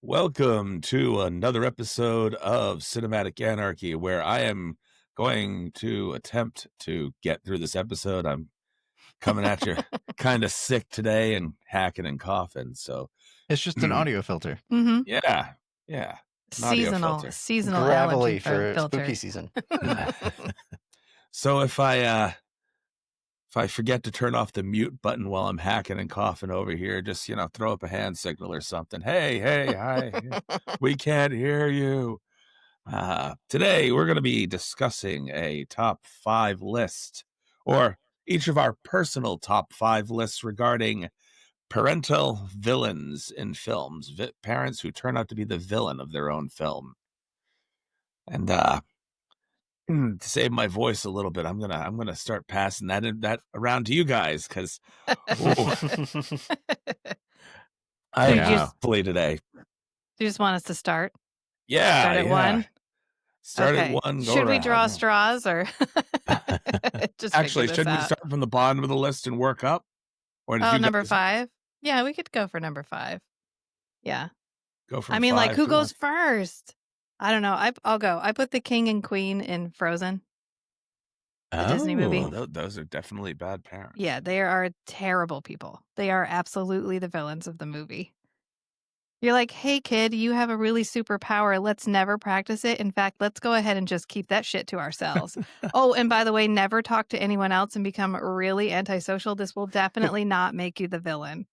Welcome to another episode of Cinematic Anarchy, where I am going to attempt to get through this episode. I'm coming at you kind of sick today and hacking and coughing. So, It's just an audio filter. Mm-hmm. yeah, an audio Seasonal filter. allergy Gravelly for filter. spooky season. So if I forget to turn off the mute button while I'm hacking and coughing over here, just throw up a hand signal or something. Hey, hi, we can't hear you. Today, we're going to be discussing a top 5 list, or each of our personal top 5 lists regarding parental villains in films, parents who turn out to be the villain of their own film. And to save my voice a little bit, I'm gonna start passing that around to you guys because I hopefully today. You just want us to start? Yeah, Start at one? Start Okay. at one. Should we draw straws or just Actually, figure this shouldn't we out? start from the bottom of the list and work up? Or did you number guys 5? Yeah, we could go for number 5. Yeah. go from I mean, like, 5 who to goes 1? first? I don't know. I'll go. I put the king and queen in Frozen. The Disney movie. Those are definitely bad parents. Yeah, they are terrible people. They are absolutely the villains of the movie. You're like, hey, kid, you have a really super power. Let's never practice it. In fact, let's go ahead and just keep that shit to ourselves. Oh, and by the way, never talk to anyone else and become really antisocial. This will definitely not make you the villain.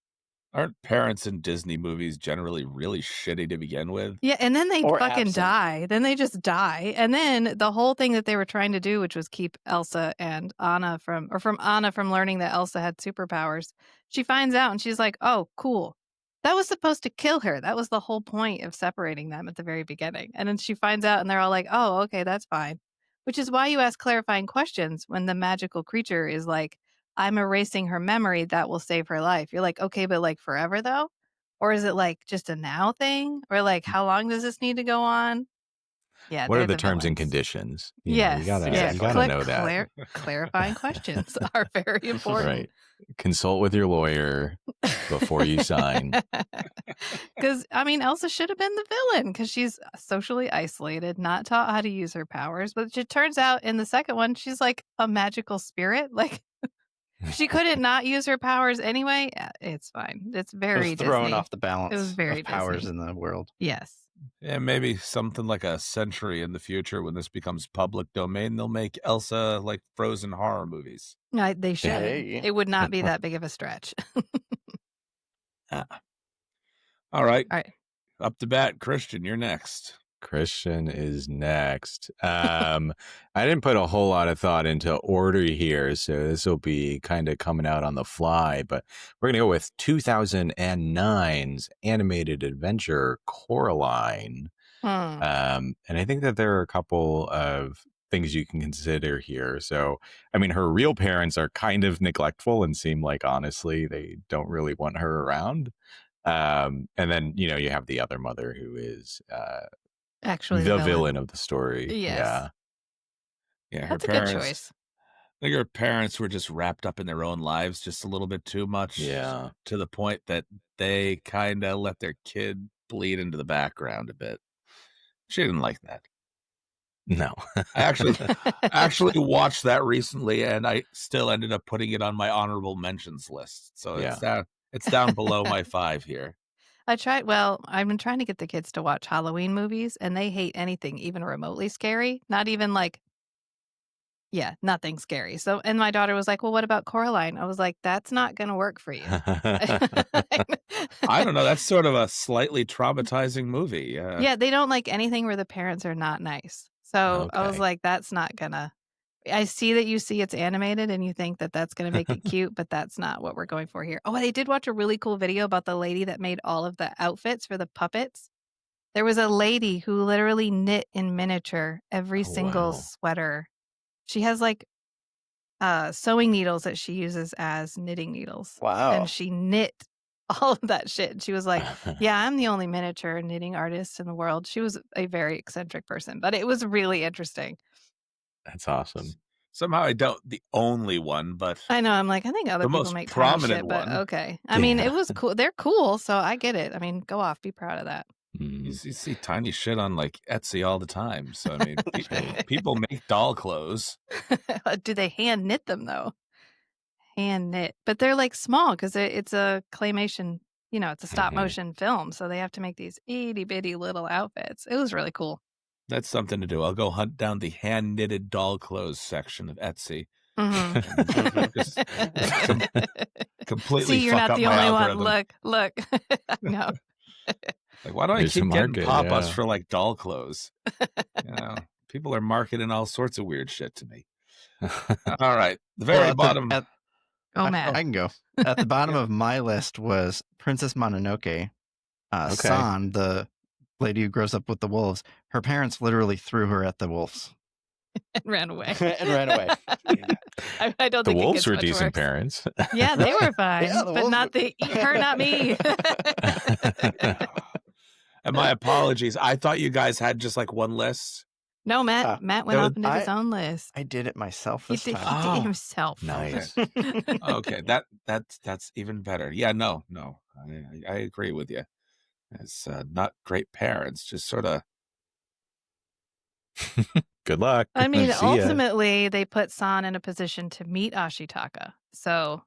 Aren't parents in Disney movies generally really shitty to begin with? Yeah, and then they Or fucking absent. die. Then they just die. And then the whole thing that they were trying to do, which was keep Elsa and Anna from Anna from learning that Elsa had superpowers, she finds out and she's like, oh, cool. That was supposed to kill her. That was the whole point of separating them at the very beginning. And then she finds out and they're all like, oh, okay, that's fine. Which is why you ask clarifying questions when the magical creature is like, I'm erasing her memory, that will save her life. You're like, okay, but like forever though? Or is it like just a now thing? Or like, how long does this need to go on? Yeah. What they're are the terms and villains. conditions? Yes. You gotta Exactly. know that. Clarifying questions are very important. Right. Consult with your lawyer before you sign. Because, I mean, Elsa should have been the villain because she's socially isolated, not taught how to use her powers. But it turns out in the second one, she's like a magical spirit. Like, she couldn't not use her powers anyway. Yeah, it's fine. It's very It was thrown Disney. off the balance It was very of powers Disney. in the world. Yes. Yeah, maybe something like a century in the future when this becomes public domain, they'll make Elsa like Frozen horror movies. They should. Hey. It would not be that big of a stretch. All right. All right. Up to bat, Christian, you're next. Christian is next. I didn't put a whole lot of thought into order here, so this will be kind of coming out on the fly, but we're going to go with 2009's animated adventure Coraline. And I think that there are a couple of things you can consider here. So, I mean, her real parents are kind of neglectful and seem like, honestly, they don't really want her around. And then, you have the other mother who is Actually, the villain of the story. Yes. Yeah, her That's a parents. good choice. I think her parents were just wrapped up in their own lives just a little bit too much. Yeah. To the point that they kind of let their kid bleed into the background a bit. She didn't like that. No. I actually watched that recently, and I still ended up putting it on my honorable mentions list. So it's down below my 5 here. I've been trying to get the kids to watch Halloween movies, and they hate anything even remotely scary. Not even like, nothing scary. So, and my daughter was like, well, what about Coraline? I was like, that's not going to work for you. I don't know. That's sort of a slightly traumatizing movie. Yeah, they don't like anything where the parents are not nice. So I was Okay. like, that's not going to. I see that you see it's animated and you think that that's going to make it cute, but that's not what we're going for here. Oh, I did watch a really cool video about the lady that made all of the outfits for the puppets. There was a lady who literally knit in miniature every single wow. sweater. She has like sewing needles that she uses as knitting needles. Wow. And she knit all of that shit. She was like, yeah, I'm the only miniature knitting artist in the world. She was a very eccentric person, but it was really interesting. That's awesome. Somehow I don't the only one, but I know. I'm like, I think other The people most make prominent shit, but one. okay. I mean, it was cool. They're cool, so I get it. I mean, go off, be proud of that. You Mm. see tiny shit on like Etsy all the time. So I mean, people make doll clothes. Do they hand knit them though? Hand knit, but they're like small because it's a claymation. It's a stop Mhm. motion film, so they have to make these itty bitty little outfits. It was really cool. That's something to do. I'll go hunt down the hand knitted doll clothes section of Etsy. Mhm. Just completely See, you're fuck not up the my only one. algorithm. Look. I know. Like, why do I There's a keep getting market, pop-ups yeah. for like doll clothes? People are marketing all sorts of weird shit to me. All right, the very bottom. Oh, Matt. I can go. At the bottom of my list was Princess Mononoke. Okay. San, the lady who grows up with the wolves, her parents literally threw her at the wolves. And ran away. And ran away. I don't The think it wolves gets were much decent worse. parents. Yeah, they were fine, Yeah, the but wolves not her, not me. And my apologies. I thought you guys had just like one list. No, Matt went off and did his own list. I did it myself He this did time. it himself. Nice. Okay, that's even better. Yeah, no, I agree with you. It's not great parents, just sort of. Good luck. I mean, See ya. ultimately, they put San in a position to meet Ashitaka. So,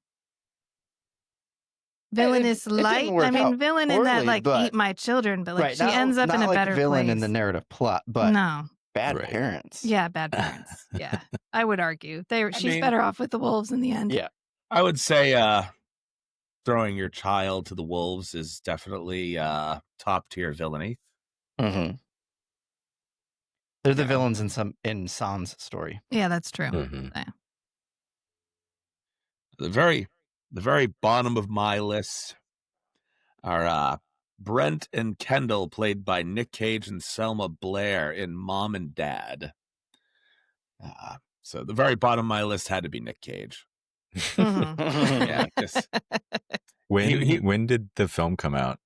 Villainous It didn't light. work I mean, out villain in that poorly, like but- eat my children, but like right, she ends up not in a like better villain place. in the narrative plot, but No, bad Right. parents. yeah, bad parents. Yeah, I would argue she's mean- better off with the wolves in the end. Yeah. I would say throwing your child to the wolves is definitely top tier villainy. Mm-hmm. They're the Yeah. villains in San's story. Yeah, that's true. Mhm. Yeah. The very bottom of my list are Brent and Kendall, played by Nick Cage and Selma Blair in Mom and Dad. So the very bottom of my list had to be Nick Cage. Mhm. Yeah, just When did the film come out?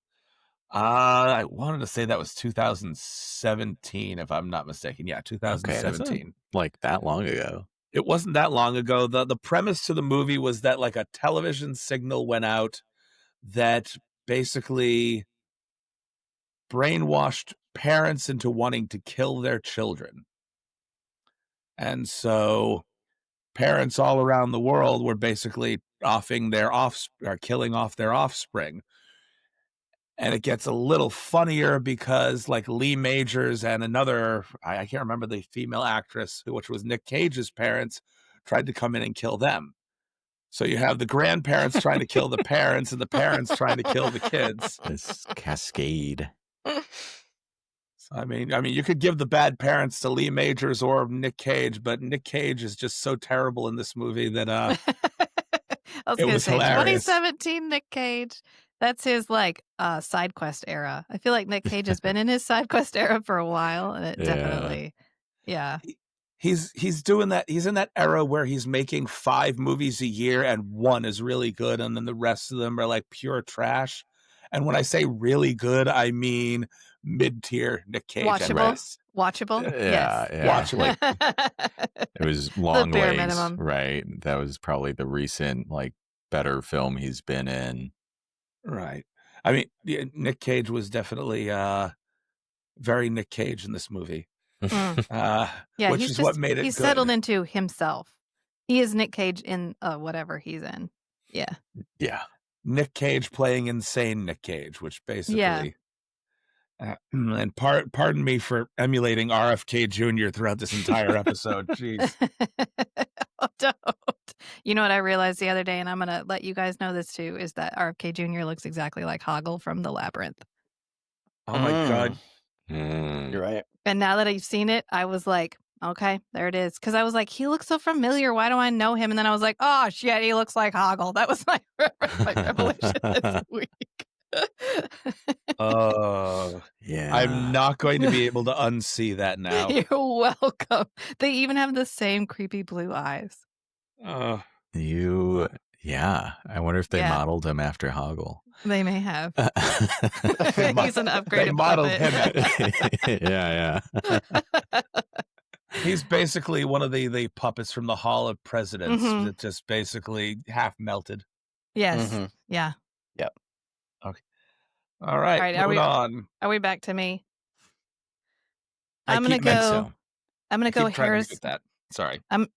I wanted to say that was 2017, if I'm not mistaken. Yeah, Okay, that's 2017. not like that long ago. It wasn't that long ago. The premise to the movie was that like a television signal went out that basically brainwashed parents into wanting to kill their children. And so parents all around the world were basically killing off their offspring. And it gets a little funnier because like Lee Majors and another, I can't remember the female actress, which was Nick Cage's parents, tried to come in and kill them. So you have the grandparents trying to kill the parents and the parents trying to kill the kids. This cascade. So, I mean, you could give the bad parents to Lee Majors or Nick Cage, but Nick Cage is just so terrible in this movie that I was It going to was say hilarious. 2017 Nick Cage. That's his like side quest era. I feel like Nick Cage has been in his side quest era for a while, and it Yeah. definitely, yeah. he's doing that. He's in that era where he's making 5 movies a year and one is really good, and then the rest of them are like pure trash. And when I say really good, I mean mid-tier Nick Cage. and Watchable? rest. Watchable? Yeah, Yes. yeah. Watchable. It was Long bare Legs, minimum. right? That was probably the recent like better film he's been in. Right. I mean, yeah, Nick Cage was definitely very Nick Cage in this movie. Mm. Yeah, which is what made it he's good. settled into himself. He is Nick Cage in whatever he's in. Yeah. Yeah. Nick Cage playing insane Nick Cage, which basically, Yeah. And pardon me for emulating RFK Jr. throughout this entire episode. Jeez. Oh, don't. You know what I realized the other day, and I'm going to let you guys know this too, is that RFK Jr. looks exactly like Hoggle from The Labyrinth. Oh my God. Mm. You're right. And now that I've seen it, I was like, okay, there it is. Because I was like, he looks so familiar. Why do I know him? And then I was like, oh, shit, he looks like Hoggle. That was my revelation this week. Oh, Yeah. I'm not going to be able to unsee that now. You're welcome. They even have the same creepy blue eyes. Uh, Yeah. I wonder if they Yeah. modeled him after Hoggle. They may have. They He's an upgraded they modeled puppet. Yeah. he's basically one of the puppets from the Hall of Presidents Mhm. that just basically half melted. Yes. Mhm. Yeah. All right, All right, moving on. are we back to me? I I'm gonna keep I think go. so. I'm gonna I go keep trying to Harris. mute that. Sorry. I'm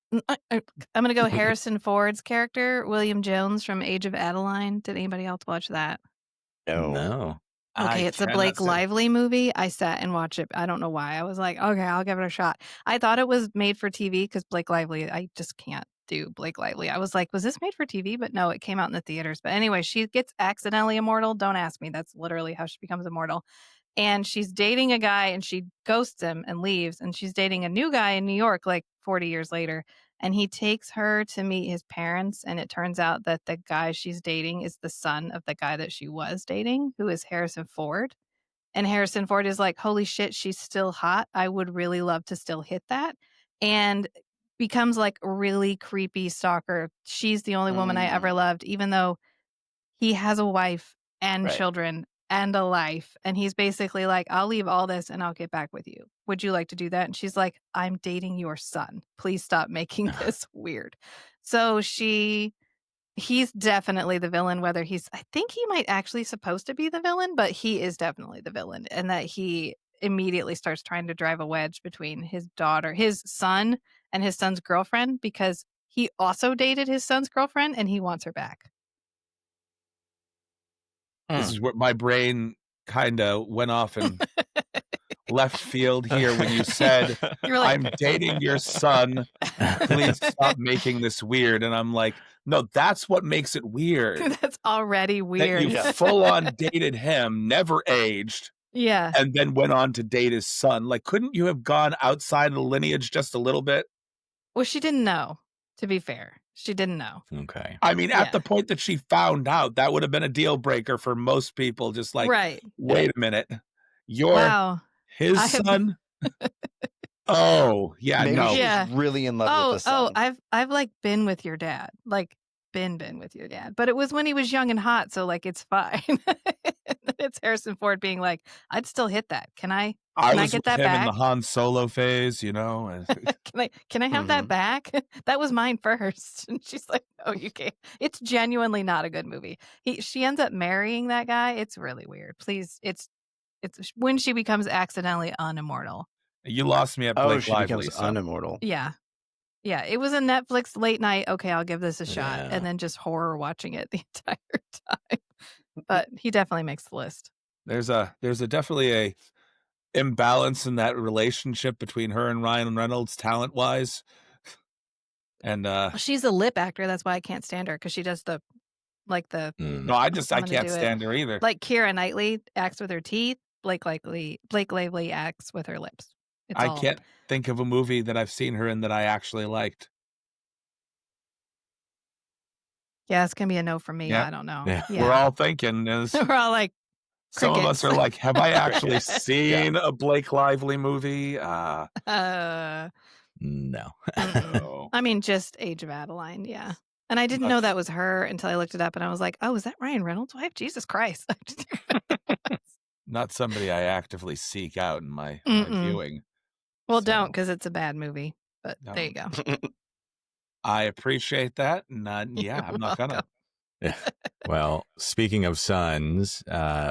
gonna go Harrison Ford's character, William Jones from Age of Adeline. Did anybody else watch that? No. I Okay, it's a cannot Blake say. Lively movie. I sat and watched it. I don't know why. I was like, okay, I'll give it a shot. I thought it was made for TV because Blake Lively, I just can't do Blake Lively. I was like, was this made for TV? But no, it came out in the theaters. But anyway, she gets accidentally immortal. Don't ask me. That's literally how she becomes immortal. And she's dating a guy and she ghosts him and leaves. And she's dating a new guy in New York like 40 years later. And he takes her to meet his parents. And it turns out that the guy she's dating is the son of the guy that she was dating, who is Harrison Ford. And Harrison Ford is like, holy shit, she's still hot. I would really love to still hit that. And becomes like a really creepy stalker. She's the only woman I ever loved, even though he has a wife and Right. children and a life. And he's basically like, I'll leave all this and I'll get back with you. Would you like to do that? And she's like, I'm dating your son. Please stop making this weird. So he's definitely the villain, whether I think he might actually supposed to be the villain, but he is definitely the villain. And that he immediately starts trying to drive a wedge between his son and his son's girlfriend, because he also dated his son's girlfriend and he wants her back. This is where my brain kind of went off in left field here when you said, You're like, I'm dating your son. Please stop making this weird. And I'm like, no, that's what makes it weird. that's already That weird. you full on dated him, never aged, Yeah. and then went on to date his son. Like, couldn't you have gone outside of the lineage just a little bit? Well, she didn't know, to be fair. She didn't know. Okay. I mean, at Yeah. the point that she found out, that would have been a deal breaker for most people. Just like, Right. wait a minute, you're Wow. his I have son? Oh, yeah, Maybe no. she's Yeah. really in love with the son. I've like been with your dad. Like been with your dad. But it was when he was young and hot, so like it's fine. It's Harrison Ford being like, I'd still hit that. Can I I can I was get with that him in the back? Han Solo phase, you know. and- Can I have that back? That was mine first. And she's like, oh, you can't. It's genuinely not a good movie. She ends up marrying that guy. It's really weird. Please, it's when she becomes accidentally unimmortal. You lost me at Oh, Blake she Lively. becomes So. unimmortal. Yeah. Yeah. It was a Netflix late night. Okay, I'll give this a shot. Yeah. And then just horror watching it the entire time. But he definitely makes the list. There's a definitely a imbalance in that relationship between her and Ryan Reynolds, talent wise. And Well, she's a lip actor. That's why I can't stand her, because she does the no, I I'm gonna can't do it. stand her either. Like Keira Knightley acts with her teeth. Blake Lively acts with her lips. It's I all. can't think of a movie that I've seen her in that I actually liked. Yeah, it's gonna be a no from me. Yeah. I don't know. Yeah. Yeah. We're all thinking is We're all like, some of us crickets. are like, have I actually Crickets. seen a Blake Lively movie? uh, No. No. I mean, just Age of Adeline. Yeah. And I didn't know that was her until I looked it up, and I was like, oh, is that Ryan Reynolds' wife? Jesus Christ. Not somebody I actively seek out in my Mm-mm. viewing. Well, So, don't, because it's a bad movie. But No. there you go. I appreciate that. And yeah, I'm not gonna. Yeah. Well, speaking of sons,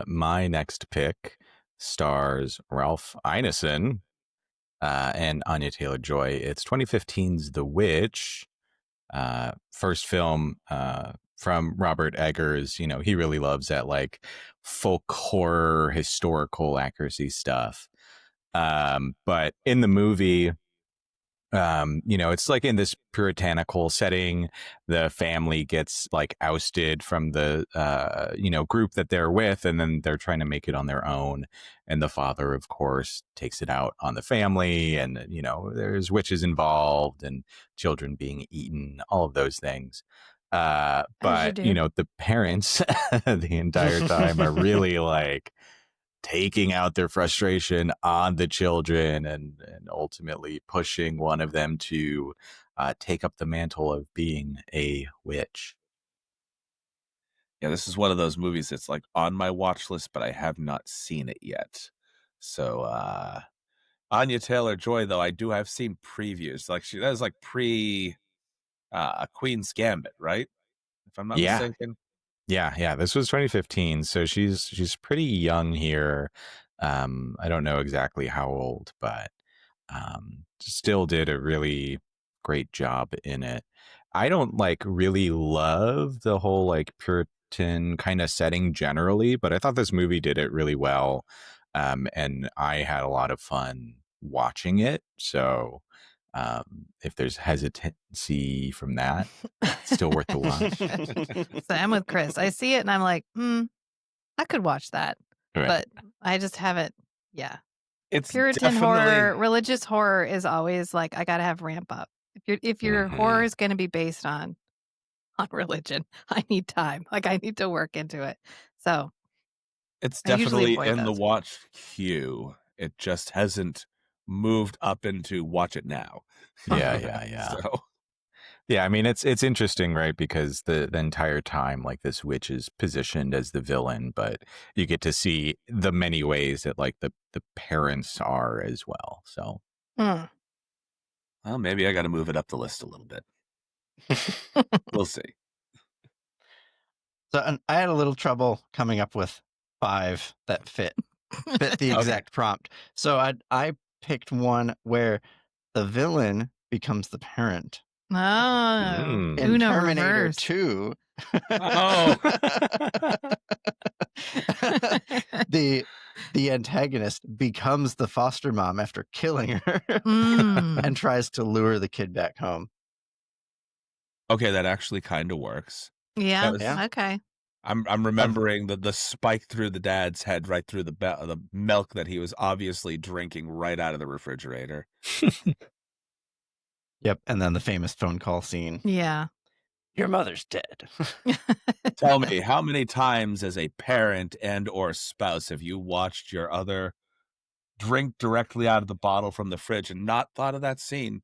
my next pick stars Ralph Ineson and Anya Taylor-Joy. It's 2015's The Witch, first film from Robert Eggers. You know, he really loves that like folk horror, historical accuracy stuff. But in the movie, you know, it's like in this puritanical setting, the family gets like ousted from the you know, group that they're with, and then they're trying to make it on their own, and the father of course takes it out on the family, and you know, there's witches involved and children being eaten, all of those things. But you know, the parents the entire time are really like taking out their frustration on the children, and ultimately pushing one of them to take up the mantle of being a witch. Yeah, this is one of those movies that's like on my watch list, but I have not seen it yet. So Anya Taylor-Joy, though, I do have seen previews. Like that was like pre Queen's Gambit, right? If I'm not Yeah. mistaken. Yeah. This was 2015, so she's pretty young here. I don't know exactly how old, but still did a really great job in it. I don't like really love the whole like Puritan kind of setting generally, but I thought this movie did it really well. And I had a lot of fun watching it. So if there's hesitancy from that, it's still worth the watch. So I'm with Chris. I see it and I'm like, I could watch that. Right. But I just haven't. Yeah. It's Puritan definitely horror, religious horror is always like I gotta have ramp up. If your horror is gonna be based on religion, I need time. Like I need to work into it. So it's I usually definitely avoid in the those. watch queue. It just hasn't moved up into watch it now. Yeah. So Yeah, I mean it's interesting, right? Because the entire time, like this witch is positioned as the villain, but you get to see the many ways that like the parents are as well. So Mm. well, maybe I got to move it up the list a little bit. We'll see. So and I had a little trouble coming up with 5 that fit the exact prompt. So I picked one where the villain becomes the parent. Oh, In Uno Terminator reverse. 2, Oh, the antagonist becomes the foster mom after killing her Mm. and tries to lure the kid back home. okay, that actually kind of works. Yeah. was- Yeah. Okay. I'm remembering the spike through the dad's head right through the milk that he was obviously drinking right out of the refrigerator. Yep. And then the famous phone call scene. Yeah. Your mother's dead. Tell me, how many times as a parent and or spouse have you watched your other drink directly out of the bottle from the fridge and not thought of that scene?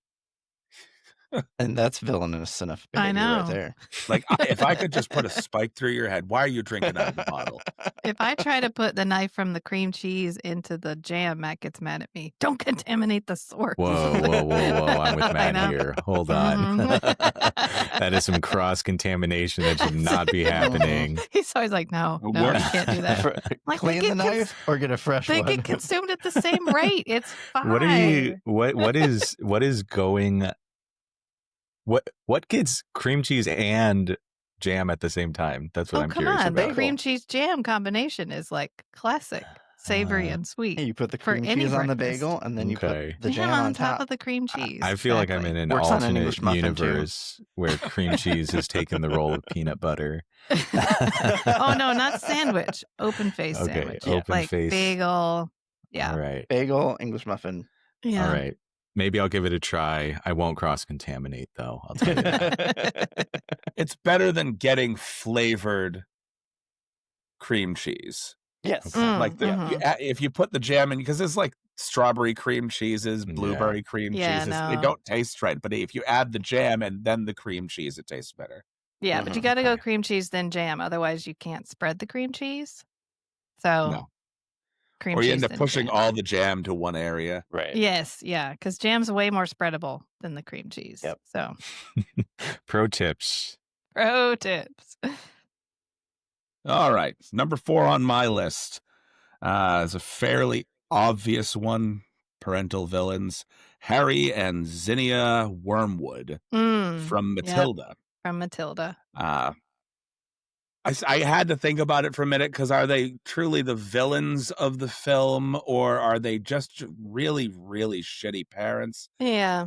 And that's villainous enough I behavior right know. there. Like, if I could just put a spike through your head, why are you drinking out of the bottle? If I try to put the knife from the cream cheese into the jam, Matt gets mad at me. Don't contaminate the source. whoa. I'm with I know. Matt here. Hold on. That is some cross contamination that should not be happening. He's always like, no, We're- you can't do that. Like, Clean they the get knife or get a fresh They one. get consumed at the same rate. It's fine. What are you what is going what gets cream cheese and jam at the same time? That's what Oh, I'm come curious on. The about. cream cheese jam combination is like classic, savory and sweet. Hey, you put the For cream any cheese on the breakfast. bagel, and then you Okay. put the jam on on top. of the cream cheese. I feel like I'm in an Works on an alternate English muffin, too. universe where cream cheese has taken the role of peanut butter. Oh, no, not sandwich. Open face Okay, sandwich. open like face. bagel. Yeah. All right. Bagel, English muffin. Yeah. All right. Maybe I'll give it a try. I won't cross contaminate though. I'll tell you that. It's better than getting flavored cream cheese. Yes. Mm, Like if you put the jam in, because there's like strawberry cream cheeses, blueberry cream Yeah, cheeses, they no. don't taste right. But if you add the jam and then the cream cheese, it tastes better. Yeah, but you Mhm. got to go Okay. cream cheese, then jam. Otherwise, you can't spread the cream cheese. So, No. cream Or cheese. you end up then pushing jam. all the jam to one area. Right. Yes, yeah, because jam's way more spreadable than the cream cheese. Yep. So, Pro tips. pro tips. All right. Number 4 on my list is a fairly obvious one. Parental villains. Harry and Zinnia Wormwood from Yep, Matilda. from Matilda. I had to think about it for a minute, because are they truly the villains of the film, or are they just really, really shitty parents? Yeah.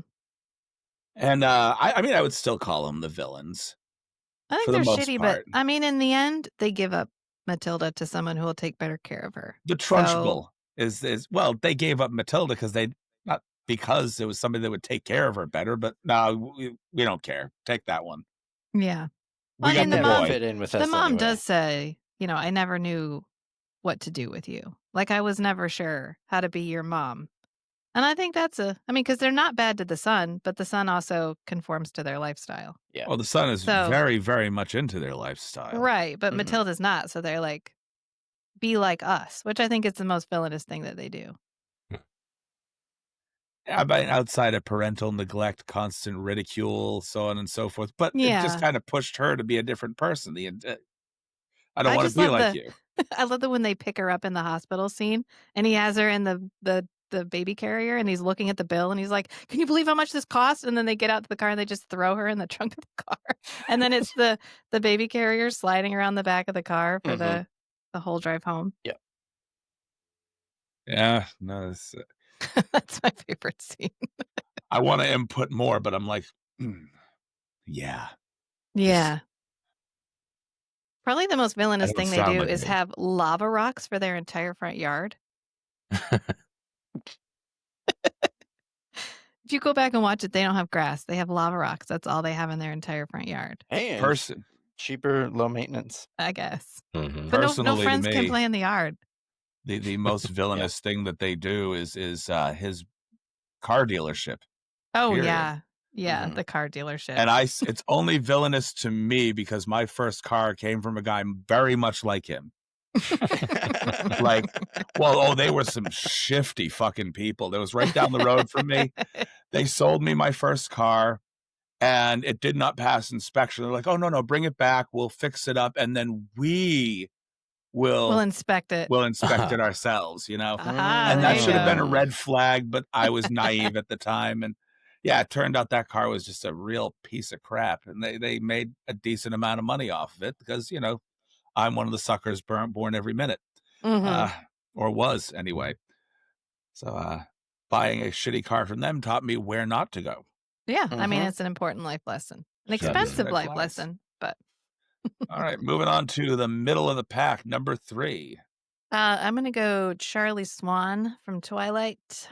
And I mean, I would still call them the villains. I think For the they're most shitty, part. but I mean, in the end, they give up Matilda to someone who will take better care of her. The Trunchbull is well, they gave up Matilda not because it was somebody that would take care of her better, but no, we don't care. Take that one. Yeah. We I got mean, the the Never mom- boy. fit in with The us mom anyway. does say, I never knew what to do with you. Like, I was never sure how to be your mom. And I think because they're not bad to the son, but the son also conforms to their lifestyle. Yeah. Well, the son is So- very, very much into their lifestyle. Right. But Mhm. Matilda's not. So they're like, be like us, which I think is the most villainous thing that they do. Yeah, but outside of parental neglect, constant ridicule, so on and so forth. But it just Yeah. kind of pushed her to be a different person. I don't I want to just be love like the you. I love that when they pick her up in the hospital scene and he has her in the baby carrier and he's looking at the bill and he's like, "Can you believe how much this costs?" And then they get out to the car and they just throw her in the trunk of the car. And then it's the baby carrier sliding around the back of the car for Mhm. the whole drive home. Yeah, no, That's my favorite scene. I want to input more, but I'm like, yeah, just Yeah. Probably the most I villainous don't thing they sound do like is me. have lava rocks for their entire front yard. If you go back and watch it, they don't have grass. They have lava rocks. That's all they have in their entire front yard, And Person cheaper, low maintenance. I guess. Mhm. But no Personally, to friends can me, play in the yard. the most villainous thing that they do is his car dealership. Oh, Period. yeah. Yeah, Mhm. the car dealership. And it's only villainous to me because my first car came from a guy very much like him. Like, well, they were some shifty fucking people. That was right down the road from me. They sold me my first car and it did not pass inspection. They're like, "Oh, no, bring it back. We'll fix it up. And then we We'll will inspect it. inspect it ourselves," you know? Aha, And there that you should have been a go. red flag, but I was naive at the time. And yeah, it turned out that car was just a real piece of crap. And they made a decent amount of money off of it because, I'm one of the suckers born every minute. Mhm. Uh, or was anyway. So buying a shitty car from them taught me where not to go. Yeah, I mean, Mhm. it's an important life lesson. An Show me some expensive red life flags. lesson, but All right, moving on to the middle of the pack, number 3. I'm gonna go Charlie Swan from Twilight.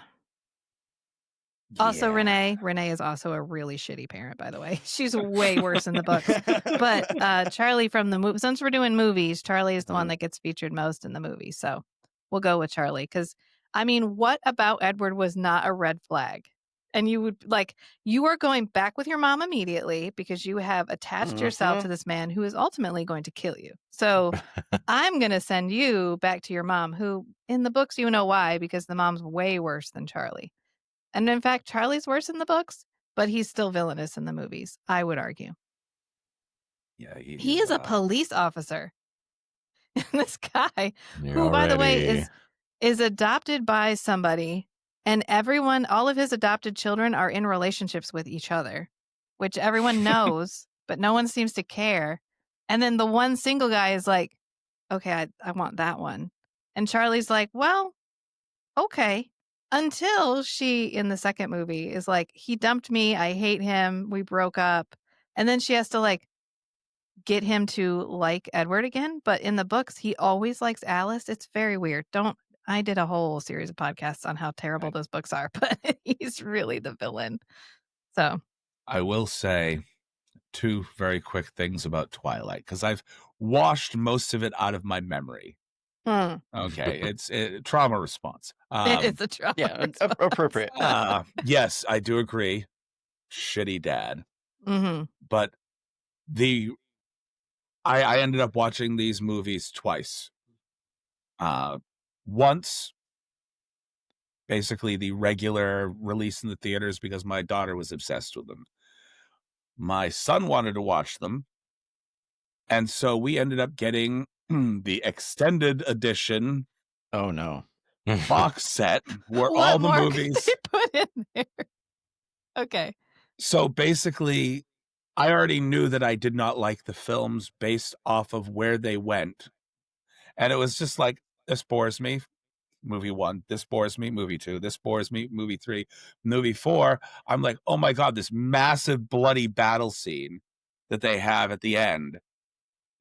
Also, Yeah. Renee. Renee is also a really shitty parent, by the way. She's way worse in the books. But Charlie from the movie, since we're doing movies, Charlie is the one Mhm. that gets featured most in the movie. So we'll go with Charlie. Because, I mean, what about Edward was not a red flag? And you would you are going back with your mom immediately because you have attached yourself to Mhm. this man who is ultimately going to kill you. So I'm going to send you back to your mom, who in the books, you know why, because the mom's way worse than Charlie. And in fact, Charlie's worse in the books, but he's still villainous in the movies, I would argue. Yeah, He he's is a police officer. And this guy, You're who, by the way, already is adopted by somebody, and all of his adopted children are in relationships with each other, which everyone knows, but no one seems to care. And then the one single guy is like, okay, I want that one. And Charlie's like, well, okay. Until she, in the second movie, is like, he dumped me. I hate him. We broke up. And then she has to get him to like Edward again. But in the books, he always likes Alice. It's very weird. I did a whole series of podcasts on how terrible those books are, but he's really the villain. So, I will say 2 very quick things about Twilight because I've washed most of it out of my memory. hmm, Okay, it's trauma response. it's a trauma Yeah, response. appropriate. Yes, I do agree. Shitty dad, Hmm. but the I ended up watching these movies twice. Once, basically the regular release in the theaters because my daughter was obsessed with them. My son wanted to watch them, and so we ended up getting the extended edition Oh no. box set where all What the more could movies. they put in there? Okay. So basically, I already knew that I did not like the films based off of where they went. And it was just like, this bores me, movie 1. This bores me, movie 2. This bores me, movie 3. Movie 4, I'm like, oh my God, this massive bloody battle scene that they have at the end.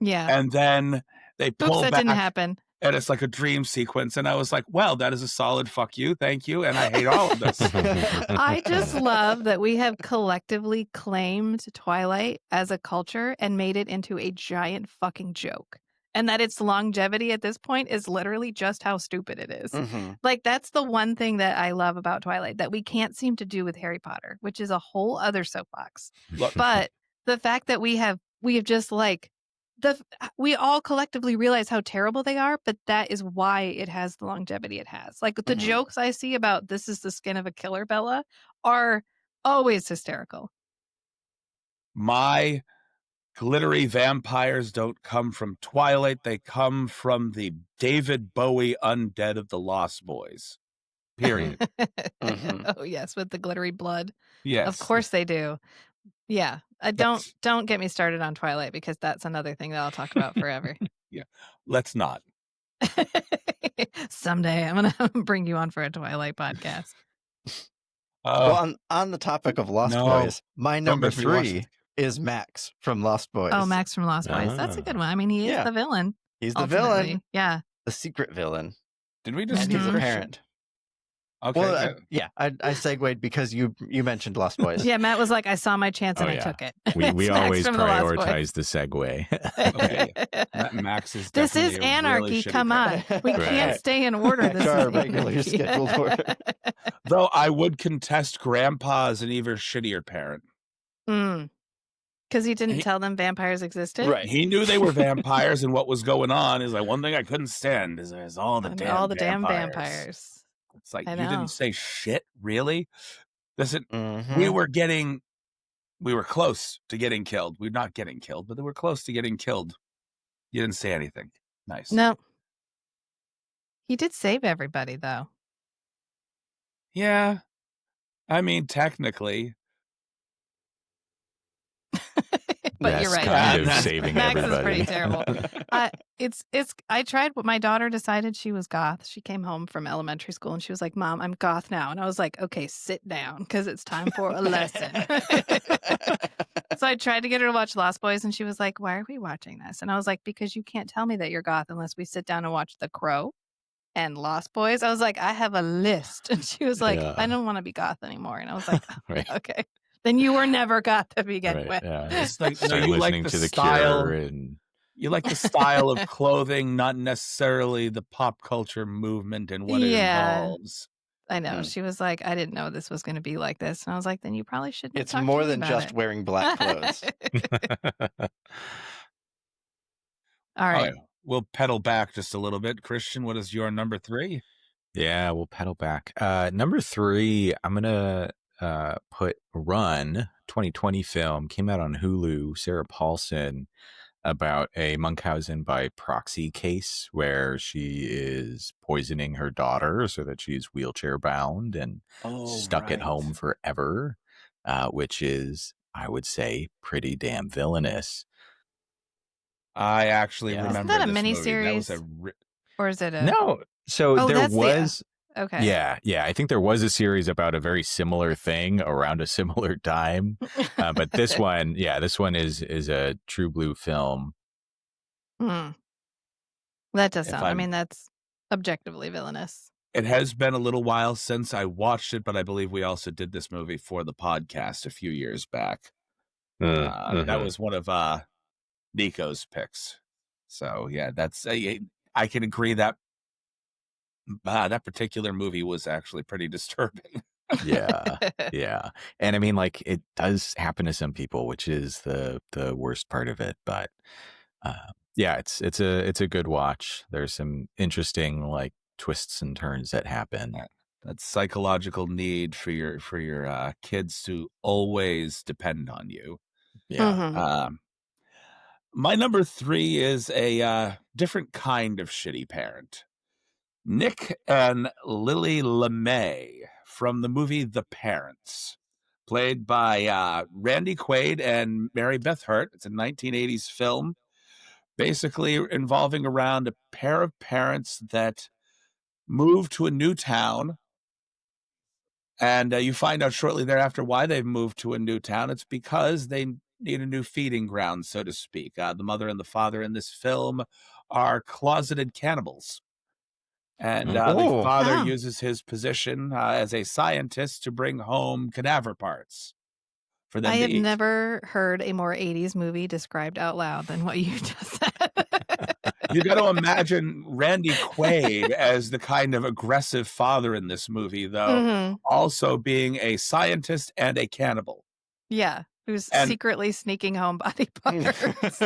Yeah. And then they Oops, pull that didn't back happen. and it's like a dream sequence. And I was like, well, that is a solid fuck you. Thank you. And I hate all of this. I just love that we have collectively claimed Twilight as a culture and made it into a giant fucking joke. And that its longevity at this point is literally just how stupid it is. Mhm. That's the one thing that I love about Twilight that we can't seem to do with Harry Potter, which is a whole other soapbox. Look, But the fact that we have just we all collectively realize how terrible they are, but that is why it has the longevity it has. Like the Mhm. jokes I see about this is the skin of a killer, Bella, are always hysterical. my glittery vampires don't come from Twilight. They come from the David Bowie Undead of the Lost Boys. Period. Oh yes, with the glittery blood. Yes. Of course they do. Yeah. Don't get me started on Twilight, because that's another thing that I'll talk about forever. Yeah. Let's not. Someday I'm gonna bring you on for a Twilight podcast. Well, on the topic of Lost no. Boys, my Don't number make me watch 3 is Max from Lost Boys. Oh, Max from Lost Boys. That's a good one. I mean, he is Yeah. the villain. He's the ultimately. villain, Yeah. the secret villain, Did we just and skip he's a Christian? parent. Okay. Well, I segued because you mentioned Lost Boys. Yeah, Matt was like, I saw my chance and Oh, I yeah. took it. We It's Max always from the Lost Boys. prioritize the segue. Okay. Max is This is definitely a anarchy. really shitty Come parent. on. We can't Right. stay in order. Back This to our is regular anarchy. scheduled order. Though I would contest Grandpa as an even shittier parent. Because he didn't He- tell them vampires existed. Right. He knew they were vampires and what was going on. Is like one thing I couldn't stand is all the And damn all the damn vampires. vampires. It's like I you know. didn't say shit, really. Listen, Mhm. we were close to getting killed. We're not getting killed, but they were close to getting killed. You didn't say anything. Nice. No. He did save everybody, though. Yeah. I mean, technically. But Yes, you're right. kind of Max- saving Max is everybody. pretty terrible. I tried. My daughter decided she was goth. She came home from elementary school and she was like, "Mom, I'm goth now." And I was like, "Okay, sit down, because it's time for a lesson." So I tried to get her to watch Lost Boys, and she was like, "Why are we watching this?" And I was like, "Because you can't tell me that you're goth unless we sit down and watch The Crow and Lost Boys." I was like, "I have a list." And she was like, Yeah. "I don't want to be goth anymore." And I was like, Right. "Okay, then you were never goth to begin Right. with." Yeah. It's like, no, Start you like listening the to the style. Cure and You like the style of clothing, not necessarily the pop culture movement and what it Yeah. involves. I know. She was like, "I didn't know this was going to be like this." And I was like, "Then you probably shouldn't have It's talked to more me than about just it." wearing black clothes. All right. Okay, we'll pedal back just a little bit. Christian, what is your number 3? Yeah, we'll pedal back. Number 3, I'm gonna put Run, 2020 film, came out on Hulu. Sarah Paulson, about a Munchausen by proxy case where she is poisoning her daughter so that she's wheelchair bound and stuck at home forever, which is, I would say, pretty damn villainous. I actually Yeah. remember Isn't that a this movie. That was miniseries? Or is it a? No, so Oh, there that's was. Okay. Yeah. I think there was a series about a very similar thing around a similar time, but this one is a true blue film. That does If sound. I I'm- mean, that's objectively villainous. It has been a little while since I watched it, but I believe we also did this movie for the podcast a few years back. That was one of Nico's picks. So yeah, that's I can agree that that particular movie was actually pretty disturbing. Yeah. And I mean, like, it does happen to some people, which is the worst part of it. But yeah, it's a good watch. There's some interesting like twists and turns that happen. That psychological need for your kids to always depend on you. Yeah. My number 3 is a different kind of shitty parent. Nick and Lily LeMay from the movie The Parents, played by Randy Quaid and Mary Beth Hurt. It's a 1980s film, basically involving around a pair of parents that move to a new town. And you find out shortly thereafter why they've moved to a new town. It's because they need a new feeding ground, so to speak. The mother and the father in this film are closeted cannibals. And the father Oh. uses his position as a scientist to bring home cadaver parts for them I to have eat. never heard a more 80s movie described out loud than what you just said. You got to imagine Randy Quaid as the kind of aggressive father in this movie, though, also being a scientist and a cannibal. Yeah, who's And- secretly sneaking home body parts.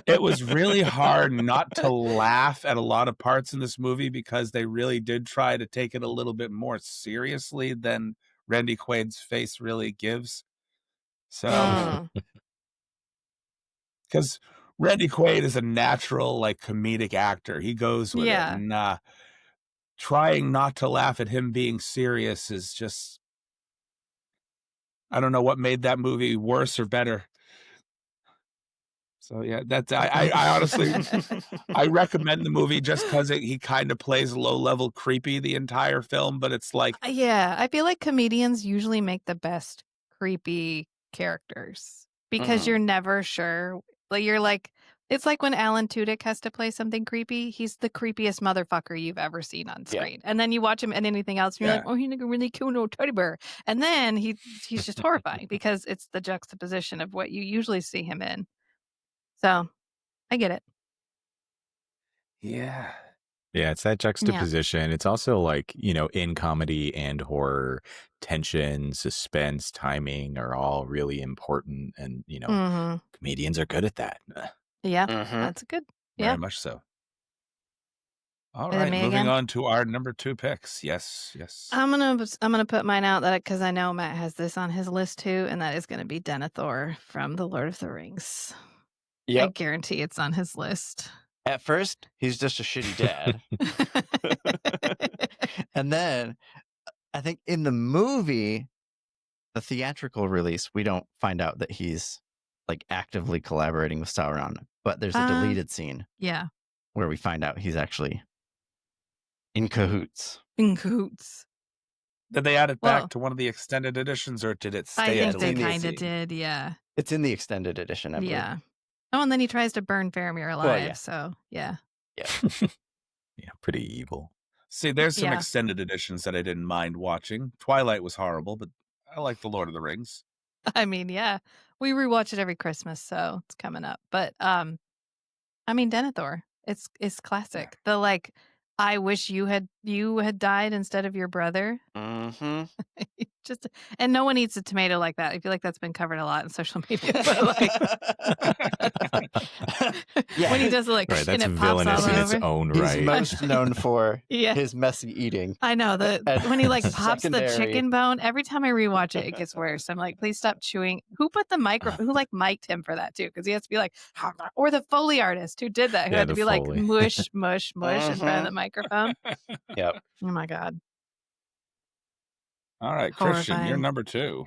It was really hard not to laugh at a lot of parts in this movie because they really did try to take it a little bit more seriously than Randy Quaid's face really gives. So, because Randy Quaid is a natural, like, comedic actor. He goes with it, Yeah. and, trying not to laugh at him being serious is just I don't know what made that movie worse or better. So, yeah, that's I honestly I recommend the movie just 'cause he kinda plays low-level creepy the entire film, but it's like Yeah, I feel like comedians usually make the best creepy characters because you're never sure. Like you're like it's like when Alan Tudyk has to play something creepy, he's the creepiest motherfucker you've ever seen on Yeah. screen. And then you watch him in anything else and you're like, Yeah. "Oh, he nigga really cute little teddy bear." And then he's just horrifying because it's the juxtaposition of what you usually see him in. So, I get it. Yeah. Yeah, it's that Yeah. juxtaposition. It's also like, in comedy and horror, tension, suspense, timing are all really important. And, Mhm. comedians are good at that. Yeah. Mm-hmm. That's good. Very Yeah. much so. All Is it right, me moving again? on to our number 2 picks. Yes, yes. I'm gonna put mine out that because I know Matt has this on his list too, and that is gonna be Denethor from The Lord of the Rings. I Yep. guarantee it's on his list. At first, he's just a shitty dad. And then I think in the movie, the theatrical release, we don't find out that he's like actively collaborating with Sauron, but there's a Uh, deleted scene yeah, where we find out he's actually in cahoots. in cahoots. Did they add it back Well, to one of the extended editions, or did it I stay a think it's they in the deleted kinda scene? did, yeah. It's in the extended edition, I believe. Yeah. Oh, and then he tries to burn Faramir Well, alive, yeah. so yeah. Yeah, pretty evil. See, there's some Yeah. extended editions that I didn't mind watching. Twilight was horrible, but I like The Lord of the Rings. I mean, yeah. We rewatch it every Christmas, so it's coming up. But, I mean, Denethor, it's Yeah. classic. The, like, "I wish you had died instead of your brother." Mm-hmm. Just and no one eats a tomato like that. I feel like that's been covered a lot in social media, but, like when he Yeah. does it, like, Right. That's and it pops all villainous in its over. own He's right. most known for Yeah. his messy eating. I know, And when he, like, pops the secondary- chicken bone, every time I rewatch it, it gets worse. I'm like, "Please stop chewing." Who put the microphone who, like, mic'd him for that too? Because he has to be like, or the Foley artist who did that, who Yeah, had to the be like, Foley. mush, mush, mush in front of the microphone. Yep. Oh my god. All right, Christian, you're Horrifying. number 2.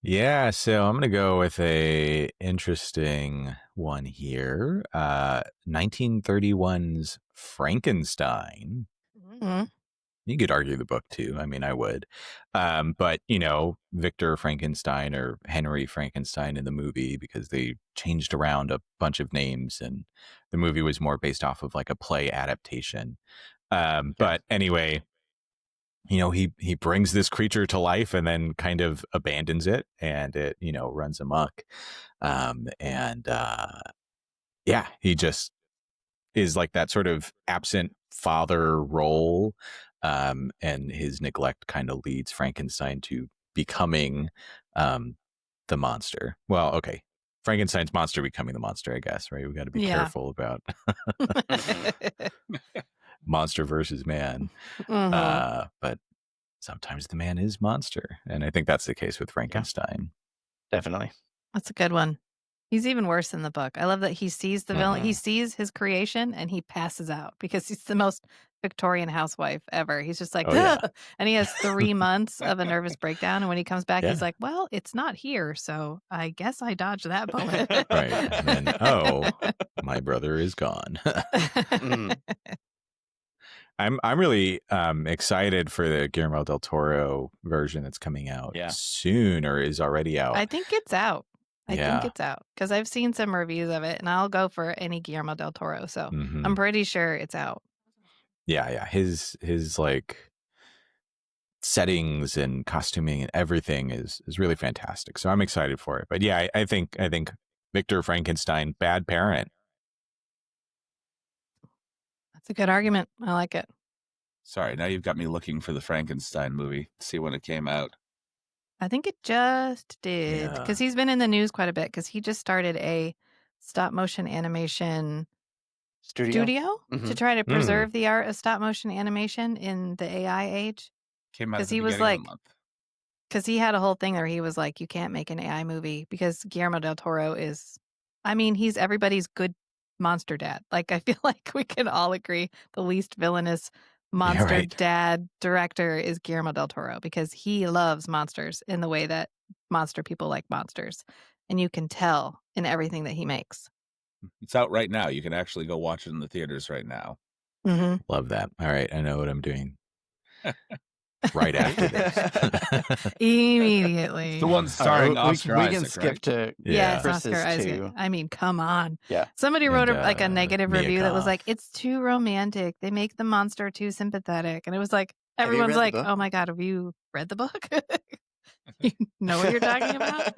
Yeah, so I'm gonna go with a interesting one here. 1931's Frankenstein. Mhm. You could argue the book too. I mean, I would. But Victor Frankenstein or Henry Frankenstein in the movie, because they changed around a bunch of names, and the movie was more based off of like a play adaptation. But anyway, he brings this creature to life and then kind of abandons it, and it runs amok. And yeah, he just is like that sort of absent father role, and his neglect kind of leads Frankenstein to becoming the monster. Well, okay, Frankenstein's monster becoming the monster, I guess, right? We got to be Yeah. careful about monster versus man. Mhm. But sometimes the man is monster, and I think that's the case with Frankenstein. Definitely. That's a good one. He's even worse in the book. I love that he sees the villain. He Mhm. sees his creation and he passes out because he's the most Victorian housewife ever. He's just like, Oh, yeah. "Ugh," and he has 3 months of a nervous breakdown. And when he comes back, he's Yeah. like, "Well, it's not here, so I guess I dodged that bullet." Right. And then, oh, my brother is gone. I'm really excited for the Guillermo del Toro version that's coming out soon, or is already out. I think it's out. I think Yeah. it's out because I've seen some reviews of it, and I'll go for any Guillermo del Toro. So Mhm. I'm pretty sure it's out. Yeah. His like settings and costuming and everything is really fantastic. So I'm excited for it. But yeah, I think Victor Frankenstein, bad parent. That's a good argument. I like it. Sorry, now you've got me looking for the Frankenstein movie, see when it came out. I think it just did Yeah. because he's been in the news quite a bit because he just started a stop motion animation studio to try to preserve the art of stop motion animation in the AI age. Came out at 'Cause the he was beginning of like the month. Because he had a whole thing where he was like, "You can't make an AI movie," because Guillermo del Toro is I mean, he's everybody's good monster dad. Like, I feel like we can all agree the least villainous monster right. dad director is Guillermo del Toro because he loves monsters in the way that monster people like monsters. And you can tell in everything that he makes. It's out right now. You can actually go watch it in the theaters right now. Mm-hmm. Love that. All right, I know what I'm doing right after this. Immediately. It's the one All right, starring we Oscar can Isaac, skip right? to Yeah, it's Chris's Oscar Isaac. two. I mean, come on. Yeah. Somebody wrote And, a negative Mia review that was Goth. like, it's too romantic. They make the monster too sympathetic. And it was like, Have you everyone's read the like, book? oh my God, have you read the book? You know what you're talking about?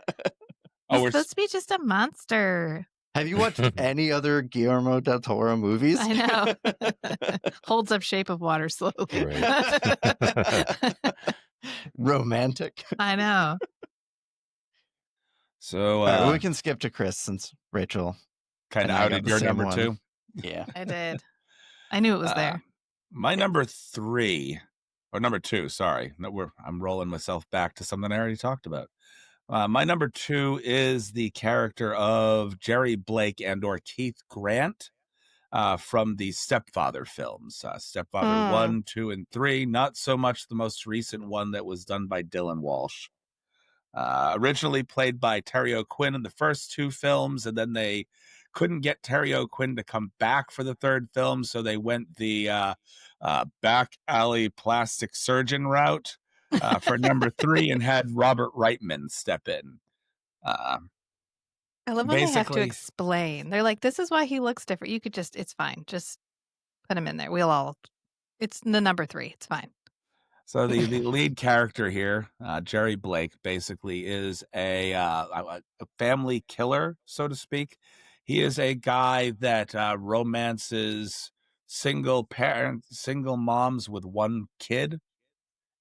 Oh, He's we're supposed to be just a monster. Have you watched any other Guillermo del Toro movies? I know. Holds up Shape of Water slowly. Right. Romantic. I know. so All right, well, we can skip to Chris since Rachel kind and of I got outed the your same number one. 2. Yeah. I did. I knew it was there. My number 3, or number 2, sorry. No, I'm rolling myself back to something I already talked about. My number 2 is the character of Jerry Blake or Keith Grant from the Stepfather films. Stepfather 1, 2, and 3. Not so much the most recent one that was done by Dylan Walsh. Originally played by Terry O'Quinn in the first 2 films, and then they couldn't get Terry O'Quinn to come back for the 3rd film, so they went the back alley plastic surgeon route for number 3 and had Robert Reitman step in. I love when they have to Basically, explain. They're like, this is why he looks different. You could just, it's fine. Just put him in there. It's the number 3. It's fine. so the lead character here, Jerry Blake, basically is a family killer, so to speak. He is a guy that romances single moms with one kid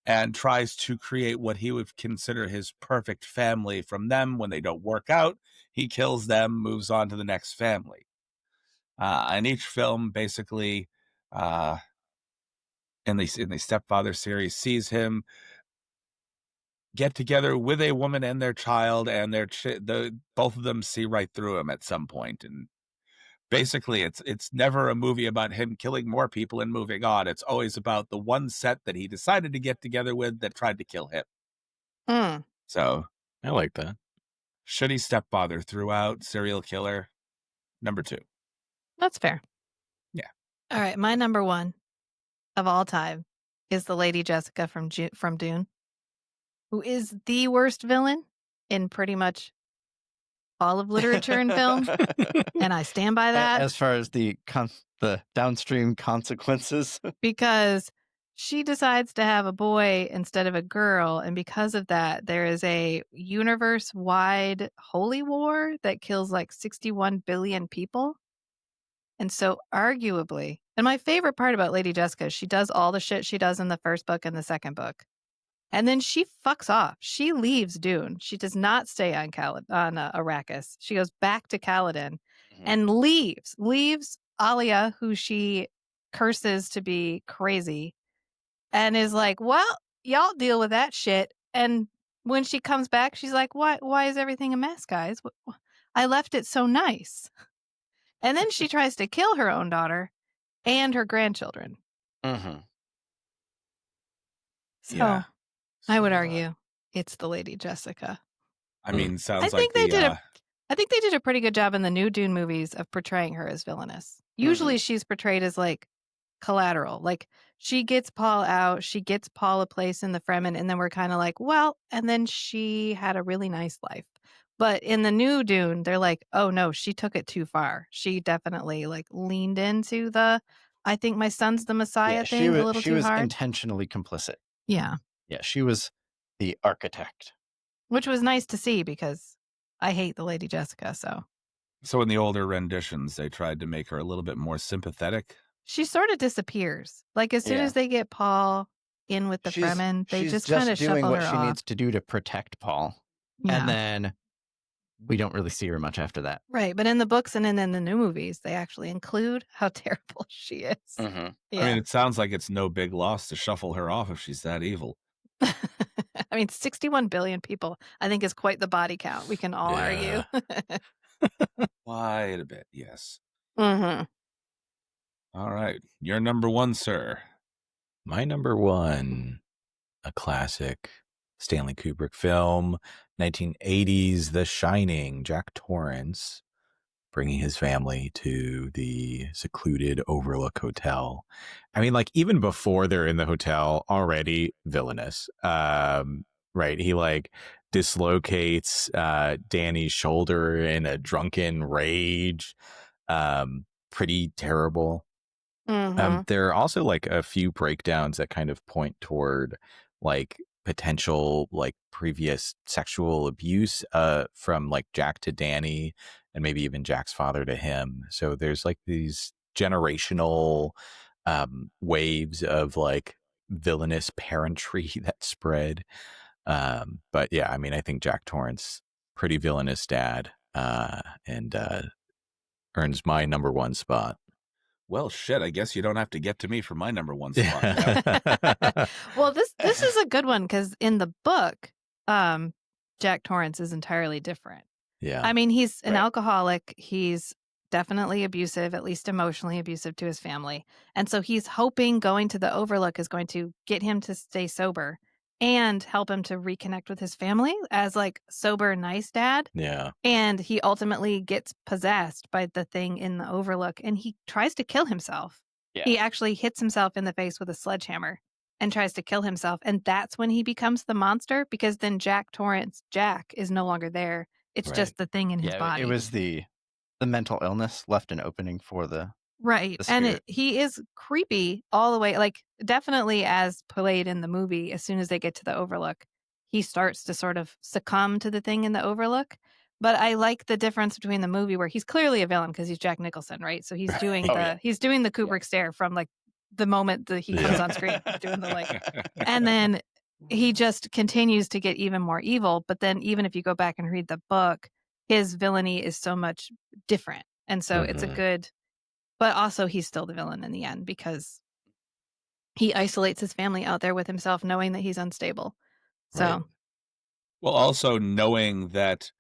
and tries to create what he would consider his perfect family from them. When they don't work out, he kills them, moves on to the next family. And each film basically in the Stepfather series sees him get together with a woman and their child, and both of them see right through him at some point. And basically, it's never a movie about him killing more people and moving on. It's always about the one set that he decided to get together with that tried to kill him. Mm, So, I like that. shitty stepfather throughout, serial killer, number 2. that's fair. Yeah. All right. My number 1 of all time is the Lady Jessica from Dune, who is the worst villain in pretty much all of literature and film. And I stand by that. As far as the downstream consequences. Because she decides to have a boy instead of a girl, and because of that there is a universe-wide holy war that kills like 61 billion people. And so arguably, and my favorite part about Lady Jessica is she does all the shit she does in the first book and the second book, and then she fucks off. She leaves Dune. She does not stay on Arrakis. She goes back to Caladan and leaves Alia, who she curses to be crazy, and is like, well, y'all deal with that shit. And when she comes back, she's like, why is everything a mess, guys? I left it so nice. And then she tries to kill her own daughter and her grandchildren. Mm-hmm. So Yeah. I would So, argue it's the Lady Jessica. I mean, sounds I think like I think they did a pretty good job in the new Dune movies of portraying her as villainous. Usually she's portrayed as like collateral. Like she gets Paul out, she gets Paul a place in the Fremen, and then we're kind of like, well, and then she had a really nice life. But in the new Dune, they're like, oh no, she took it too far. She definitely like leaned into the I think my son's the Messiah thing a little she too was hard. intentionally complicit. Yeah. Yeah, she was the architect. Which was nice to see because I hate the Lady Jessica, So in the older renditions, they tried to make her a little bit more sympathetic. she sort of disappears. Like as soon as they get Paul in with the Fremen, they she's just kind of doing shuffle what her she off. needs to do to protect Paul. Yeah. And then we don't really see her much after that. Right, but in the books and in the new movies, they actually include how terrible she is. Mm-hmm. Yeah. I mean, it sounds like it's no big loss to shuffle her off if she's that evil. I mean, 61 billion people, I think, is quite the body count. We can all Yeah. argue. Quite a bit, yes. Mm-hmm. All right. Your number one, sir. My number one, a classic Stanley Kubrick film, 1980s The Shining, Jack Torrance bringing his family to the secluded Overlook Hotel. I mean, like, even before they're in the hotel, already villainous. Right. He like dislocates Danny's shoulder in a drunken rage. Pretty terrible. Mm-hmm. There are also like a few breakdowns that kind of point toward like potential like previous sexual abuse from like Jack to Danny and maybe even Jack's father to him. So there's like these generational waves of like villainous parentry that spread. But yeah, I mean, I think Jack Torrance, pretty villainous dad, and earns my number one spot. Well, shit, I guess you don't have to get to me for my number one spot now. Well, this is a good one because in the book, Jack Torrance is entirely different. Yeah. I mean, he's an Right. alcoholic. He's definitely abusive, at least emotionally abusive to his family. And so he's hoping going to the Overlook is going to get him to stay sober and help him to reconnect with his family as like sober, nice dad. Yeah. And he ultimately gets possessed by the thing in the Overlook and he tries to kill himself. Yeah. He actually hits himself in the face with a sledgehammer and tries to kill himself. And that's when he becomes the monster because then Jack Torrance, Jack, is no longer there. It's Right. just the thing in his Yeah, body. it was the mental illness left an opening for the Right. the And spirit. he is creepy all the way, like definitely as played in the movie, as soon as they get to the Overlook, he starts to sort of succumb to the thing in the Overlook. But I like the difference between the movie where he's clearly a villain because he's Jack Nicholson, right? So he's doing Oh, the yeah. he's doing the Kubrick stare from like the moment that he comes Yeah. on screen, he's doing the like, and then he just continues to get even more evil. But then even if you go back and read the book, his villainy is so much different, and so it's a Mhm. good. But also, he's still the villain in the end because he isolates his family out there with himself, knowing that he's unstable. So, Right. Well, also knowing that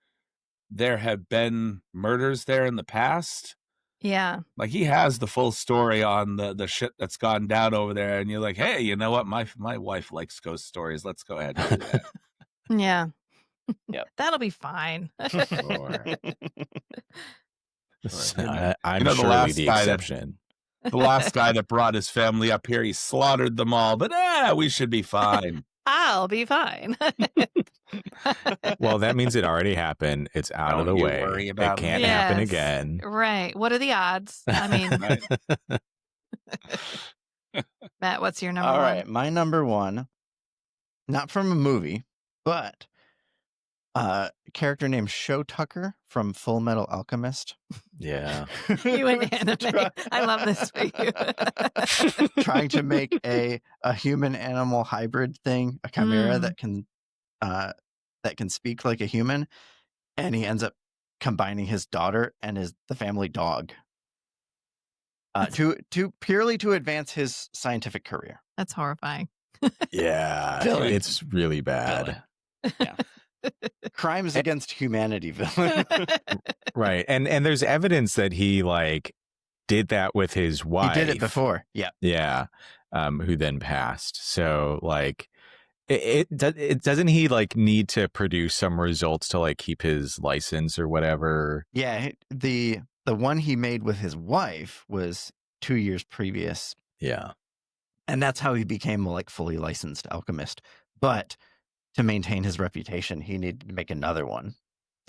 there have been murders there in the past. yeah. Like he has the full story on the shit that's gone down over there, and you're like, hey, you know what? My wife likes ghost stories. Let's go ahead and do that. Yeah. Yep. That'll be fine. Sure. So, You know, I'm you know, surely the exception. the last guy that brought his family up here, he slaughtered them all. But we should be fine. I'll be fine. Well, that means it already happened. It's out of Don't the you way. worry It about can't me. happen Yes. again. Right. What are the odds? I mean, Right. Matt, what's your number All one? right, my number one, not from a movie, but a character named Sho Tucker from Full Metal Alchemist. Yeah. You and Who's anime. I love this for you. trying to make a human animal hybrid thing, a chimera Mm. that can speak like a human, and he ends up combining his daughter and the family dog to purely to advance his scientific career. That's horrifying. Yeah. Villain. It's really bad. Villain. Crimes against humanity villain. Right. And there's evidence that he like did that with his He wife. did it before. Yeah. Yeah. Who then passed. So like it doesn't he like need to produce some results to like keep his license or whatever? Yeah, the one he made with his wife was 2 years previous, Yeah. and that's how he became a like fully licensed alchemist. But to maintain his reputation, he needed to make another one.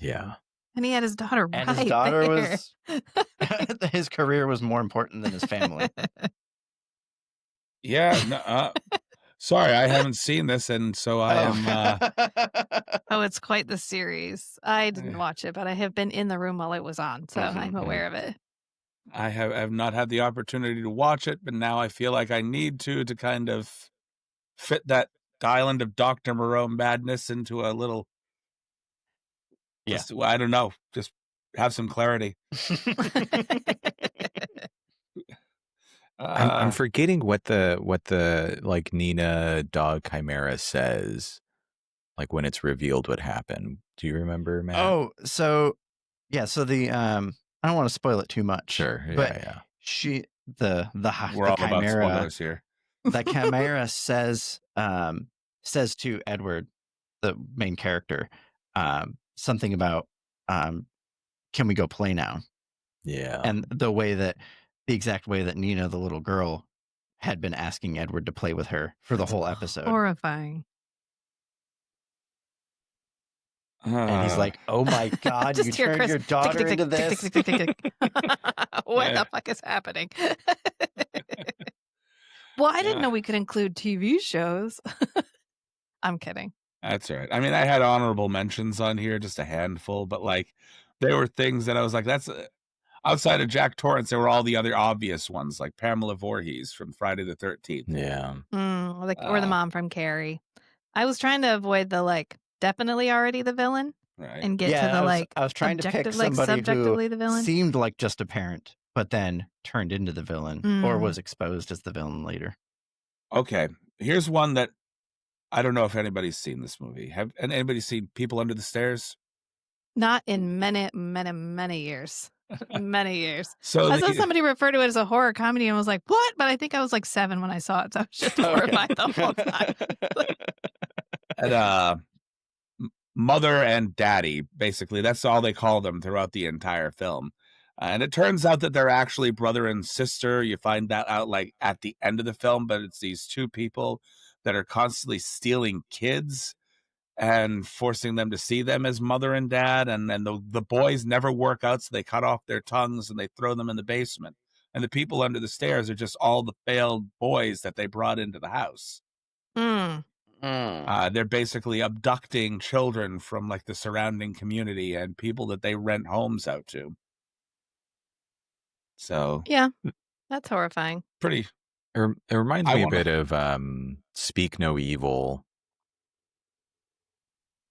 Yeah. And he had his daughter And right his daughter there. was his career was more important than his family. Yeah. No, sorry, I haven't seen this, and so I am. Oh, it's quite the series. I didn't watch it, but I have been in the room while it was on, so I'm aware of it. I have not had the opportunity to watch it, but now I feel like I need to kind of fit that island of Dr. Moreau madness into a little. Yeah. Just, I don't know. Just have some clarity. I'm forgetting what the like Nina dog chimera says, like when it's revealed what happened. Do you remember, Matt? Oh, so Yeah, so the I don't want to spoil it too much. Sure. But Yeah. she We're the all about chimera spoilers here. the chimera says to Edward, the main character, something about can we go play now? Yeah. And the exact way that Nina, the little girl, had been asking Edward to play with her for the That's whole episode. horrifying. And he's like, "Oh my God, you Just hear turned Chris your tick, daughter tick, into tick, tick, this." tick, tick, tick, tick. What Yeah. the fuck is happening? Well, I didn't Yeah. know we could include TV shows. I'm kidding. That's all right. I mean, I had honorable mentions on here, just a handful, but like there were things that I was like, that's outside of Jack Torrance, there were all the other obvious ones, like Pamela Voorhees from Friday the 13th. Yeah. Or the mom from Carrie. I was trying to avoid the definitely already the villain Right. and get to the I was trying to pick objective, somebody who subjectively the villain. seemed like just a parent, but then turned into the villain or was exposed as the villain later. Okay. Here's one that I don't know if anybody's seen this movie. Have anybody seen People Under the Stairs? Not in many, many, many years. Many years. So I saw somebody refer to it as a horror comedy and was like, what? But I think I was like 7 when I saw it. So I was just horrified the whole time. and mother and daddy, basically, that's all they call them throughout the entire film. And it turns out that they're actually brother and sister. You find that out like at the end of the film, but it's these two people that are constantly stealing kids and forcing them to see them as mother and dad. And then the boys never work out, so they cut off their tongues and they throw them in the basement. And the people under the stairs are just all the failed boys that they brought into the house. They're basically abducting children from like the surrounding community and people that they rent homes out to. So Yeah, that's horrifying. pretty. It reminds I me a wanna- bit of Speak No Evil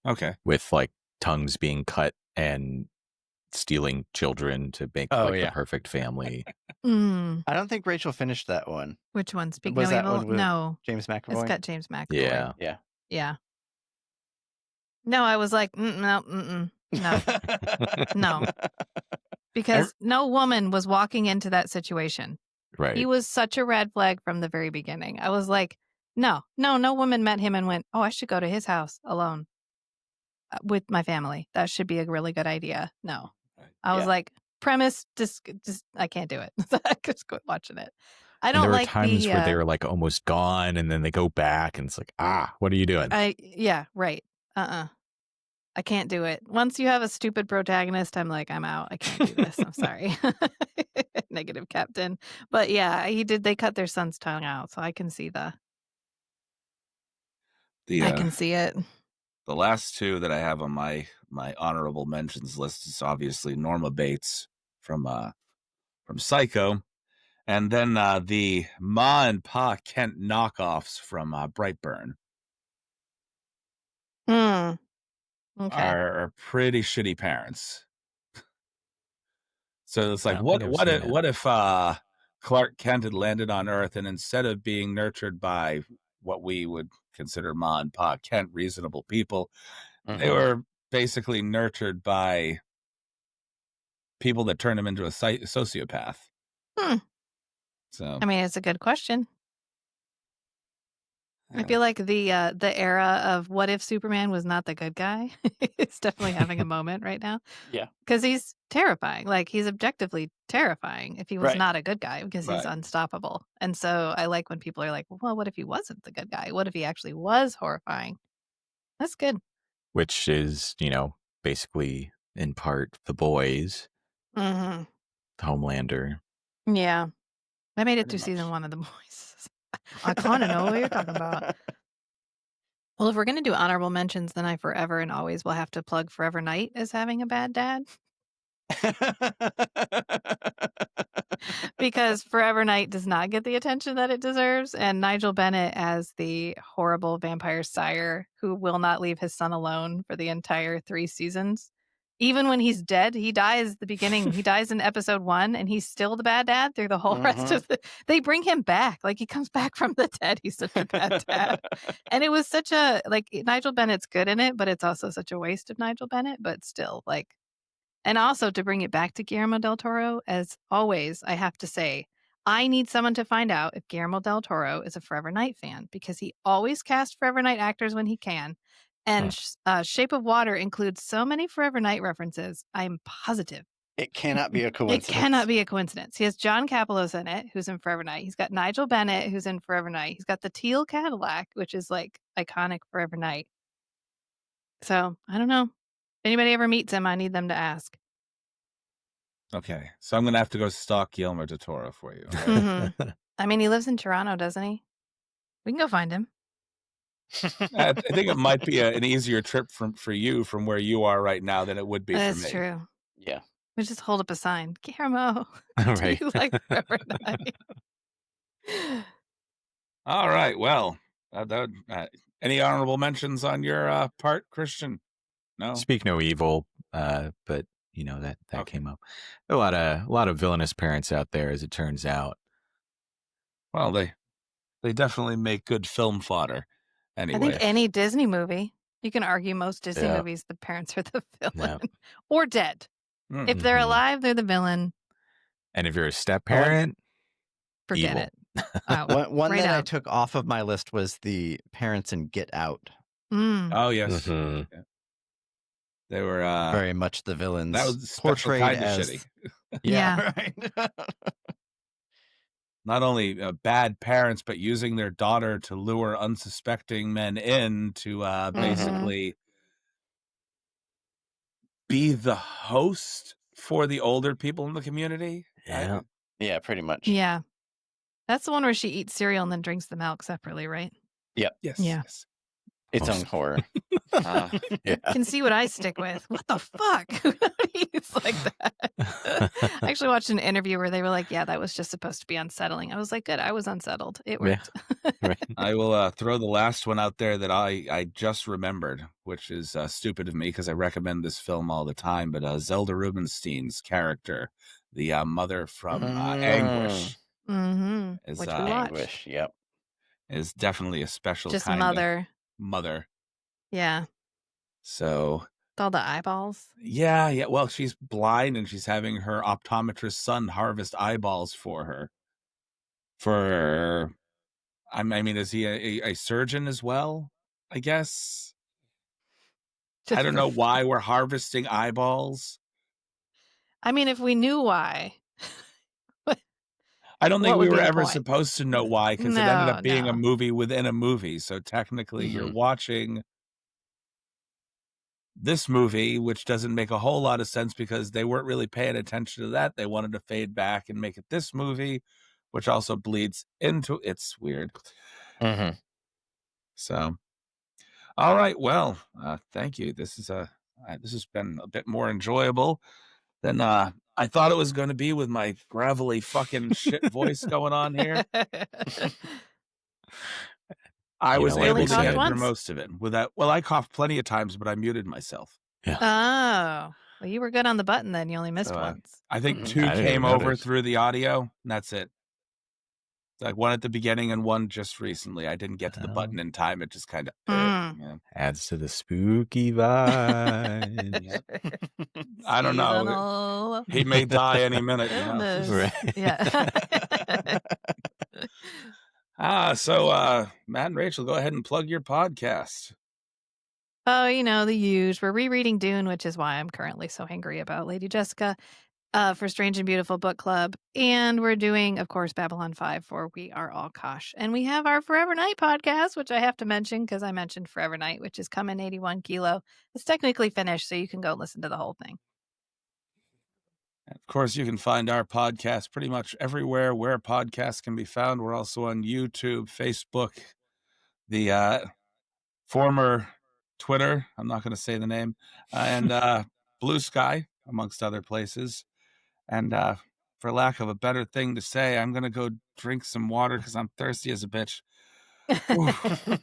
Okay. with like tongues being cut and stealing children to make the perfect family. Mm. I don't think Rachel finished that one. Which one? Speak Was No that Evil? one with No. James It's McAvoy? got James McAvoy. Yeah. Yeah. Yeah. No, I was like, no, no, no. Because no woman was walking into that situation. Right. He was such a red flag from the very beginning. I was like, no woman met him and went, oh, I should go to his house alone with my family. That should be a really good idea. No. I was like, premise, just I can't do it. I just quit watching it. I don't like there were times where they were like almost gone and then they go back and it's like, what are you doing? Yeah, right. I can't do it. Once you have a stupid protagonist, I'm like, I'm out. I can't do this. I'm sorry. Negative captain. But yeah, they cut their son's tongue out, so I can see I can see it. The last two that I have on my honorable mentions list is obviously Norma Bates from Psycho, and then the Ma and Pa Kent knockoffs from Brightburn. Okay. Are pretty shitty parents. So it's like, I don't think I've seen it. what if Clark Kent had landed on Earth and instead of being nurtured by what we would consider Ma and Pa Kent, reasonable people, they were basically nurtured by people that turned him into a sociopath. So I mean, it's a good question. I feel like the era of what if Superman was not the good guy is definitely having a moment right now. Yeah. Because he's terrifying. Like, he's objectively terrifying if he was not a good guy because he's unstoppable. And so I like when people are like, well, what if he wasn't the good guy? What if he actually was horrifying? That's good. Which is, basically in part The Boys, Homelander. Yeah. I made it Pretty through season much. 1 of The Boys. I kind of know what you're talking about. Well, if we're going to do honorable mentions, then I forever and always will have to plug Forever Knight as having a bad dad. Because Forever Knight does not get the attention that it deserves. And Nigel Bennett as the horrible vampire sire who will not leave his son alone for the entire 3 seasons. Even when he's dead, he dies at the beginning. He dies in episode 1 and he's still the bad dad through the whole rest of they bring him back. Like, he comes back from the dead. He's such a bad dad. And it was such a, Nigel Bennett's good in it, but it's also such a waste of Nigel Bennett. But still, And also, to bring it back to Guillermo del Toro, as always, I have to say, I need someone to find out if Guillermo del Toro is a Forever Knight fan, because he always casts Forever Knight actors when he can. And Shape of Water includes so many Forever Knight references, I'm positive. It cannot be a It coincidence. cannot be a coincidence. He has John Kapelos in it, who's in Forever Knight. He's got Nigel Bennett, who's in Forever Knight. He's got the teal Cadillac, which is like iconic Forever Knight. So I don't know. If anybody ever meets him, I need them to ask. Okay, so I'm gonna have to go stalk Guillermo del Toro for you. Right? Mhm. I mean, he lives in Toronto, doesn't he? We can go find him. I think it might be an easier trip for you from where you are right now than it would be for That's me. true. Yeah. We just hold up a sign. Guillermo, Right. do you like Forever Knight? All right. Well, any honorable mentions on your part, Christian? No. Speak no evil, but you know that Okay. came up. A lot of villainous parents out there, as it turns out. Well, they definitely make good film fodder. Anyway, I think any Disney movie, you can argue most Disney Yeah. movies, the parents are the villain Yeah. or dead. Mm. If they're Mhm. alive, they're the villain. And if you're a step parent, Forget evil. it. Oh, One right that I out. took off of my list was the parents in Get Out. Mm. Oh yes, Mhm. Yeah. They were Very much the villains that was a special portrayed kind of as shitty. Yeah. right. Not only bad parents, but using their daughter to lure unsuspecting men in to basically be the host for the older people in the community. Yeah. Yeah, pretty much. Yeah. That's the one where she eats cereal and then drinks the milk separately, right? Yep. Yes. Yeah. Yes. Its Most- own horror. Yeah. Can see what I stick with. What the fuck? It's like that. I actually watched an interview where they were like, yeah, that was just supposed to be unsettling. I was like, good. I was unsettled. It Yeah. worked. Right. I will throw the last one out there that I just remembered, which is stupid of me because I recommend this film all the time. But Zelda Rubinstein's character, the mother from Anguish, Mm-hmm. is Which we watched. Anguish. Yep. is definitely a special Just kind mother. of mother. Yeah. So With all the eyeballs. yeah. Well, she's blind and she's having her optometrist son harvest eyeballs for her. I mean, is he a surgeon as well? I guess. I Just don't for know fun. why we're harvesting eyeballs. I mean, if we knew why. I don't think What we would be were the ever point? supposed to know why because it ended No, up being a no. movie within a movie. So technically, you're Mhm. watching this movie, which doesn't make a whole lot of sense because they weren't really paying attention to that. They wanted to fade back and make it this movie, which also bleeds into it's weird. Mhm. So, all right, well, thank you. This has been a bit more enjoyable than I thought it was going to be with my gravelly fucking shit voice going on here. I You was know, like able we to get said- through once? most of it without. Well, I coughed plenty of times, but I muted myself. Oh. Well, you were good on the button then. You only missed So, once. I think Mhm. 2 I didn't came even over notice. through the audio, and that's it. Like one at the beginning and one just recently. I didn't get to the button in time. It just kind of Mm. Adds to the spooky vibe. Yeah. I don't know. Seasonal He may die any minute, you know. illness. Right. Yeah. So Matt and Rachel, go ahead and plug your podcast. Oh, you know, the huge. We're rereading Dune, which is why I'm currently so angry about Lady Jessica, for Strange and Beautiful Book Club. And we're doing, of course, Babylon 5 for We Are All Kosh. And we have our Forever Night podcast, which I have to mention because I mentioned Forever Night, which is coming 81 Kilo. It's technically finished, so you can go listen to the whole thing. And of course, you can find our podcast pretty much everywhere where podcasts can be found. We're also on YouTube, Facebook, the former Twitter. I'm not going to say the name, and Blue Sky, amongst other places. And for lack of a better thing to say, I'm going to go drink some water because I'm thirsty as a bitch. Oof.